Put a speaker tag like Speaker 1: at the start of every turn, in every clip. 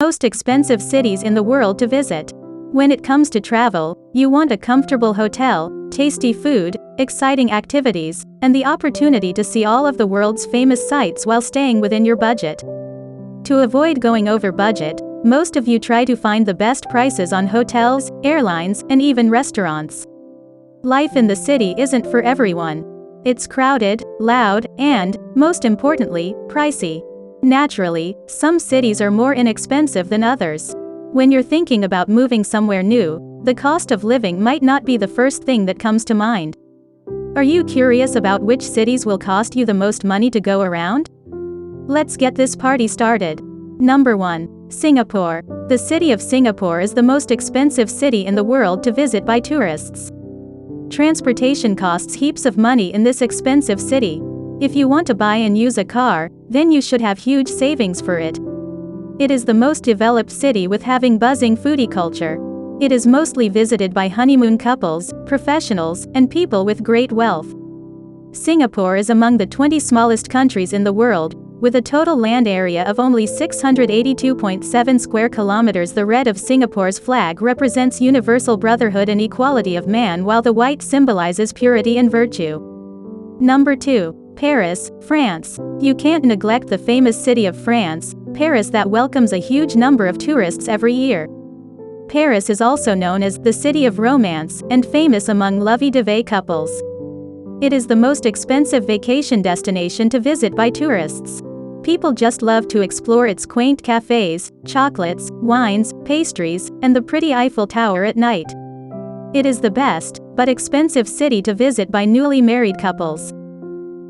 Speaker 1: Most expensive cities in the world to visit. When it comes to travel, you want a comfortable hotel, tasty food, exciting activities, and the opportunity to see all of the world's famous sights while staying within your budget. To avoid going over budget, most of you try to find the best prices on hotels, airlines, and even restaurants. Life in the city isn't for everyone. It's crowded, loud, and, most importantly, pricey. Naturally, some cities are more inexpensive than others. When you're thinking about moving somewhere new, the cost of living might not be the first thing that comes to mind. Are you curious about which cities will cost you the most money to go around? Let's get this party started. Number 1. Singapore. The city of Singapore is the most expensive city in the world to visit by tourists. Transportation costs heaps of money in this expensive city. If you want to buy and use a car, then you should have huge savings for it. It is the most developed city with having buzzing foodie culture. It is mostly visited by honeymoon couples, professionals, and people with great wealth. Singapore is among the 20 smallest countries in the world, with a total land area of only 682.7 square kilometers. The red of Singapore's flag represents universal brotherhood and equality of man, while the white symbolizes purity and virtue. Number 2. Paris, France. You can't neglect the famous city of France, Paris, that welcomes a huge number of tourists every year. Paris is also known as the city of romance and famous among lovey-dovey couples. It is the most expensive vacation destination to visit by tourists. People just love to explore its quaint cafes, chocolates, wines, pastries, and the pretty Eiffel Tower at night. It is the best, but expensive city to visit by newly married couples.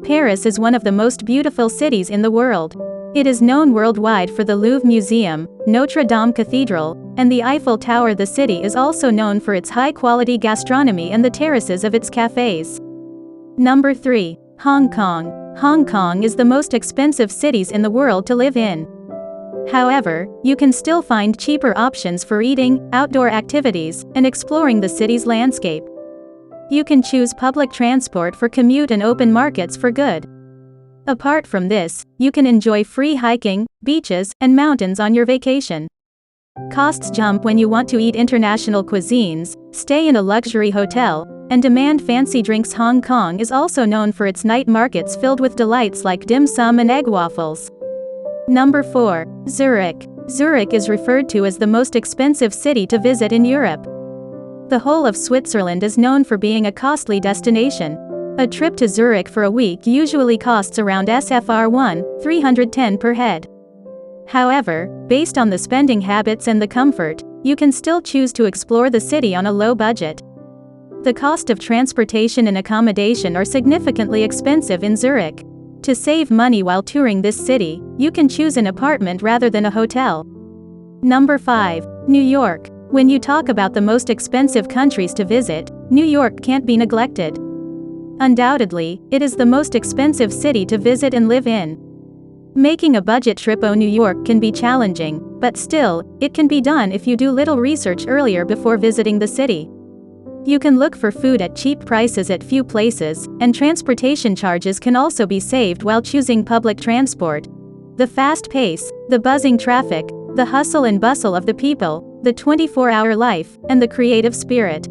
Speaker 1: Paris is one of the most beautiful cities in the world. It is known worldwide for the Louvre Museum, Notre Dame Cathedral, and the Eiffel Tower. The city is also known for its high-quality gastronomy and the terraces of its cafes. Number 3. Hong Kong. Hong Kong is the most expensive cities in the world to live in. However, you can still find cheaper options for eating, outdoor activities, and exploring the city's landscape. You can choose public transport for commute and open markets for good. Apart from this, you can enjoy free hiking, beaches, and mountains on your vacation. Costs jump when you want to eat international cuisines, stay in a luxury hotel, and demand fancy drinks. Hong Kong is also known for its night markets filled with delights like dim sum and egg waffles. Number 4. Zurich. Zurich is referred to as the most expensive city to visit in Europe. The whole of Switzerland is known for being a costly destination. A trip to Zurich for a week usually costs around SFR 310 per head. However, based on the spending habits and the comfort, you can still choose to explore the city on a low budget. The cost of transportation and accommodation are significantly expensive in Zurich. To save money while touring this city, you can choose an apartment rather than a hotel. Number 5. New York. When you talk about the most expensive countries to visit, New York can't be neglected. Undoubtedly, it is the most expensive city to visit and live in. Making a budget trip to New York can be challenging, but still, it can be done if you do little research earlier before visiting the city. You can look for food at cheap prices at few places, and transportation charges can also be saved while choosing public transport. The fast pace, the buzzing traffic, the hustle and bustle of the people, the 24-hour life, and the creative spirit.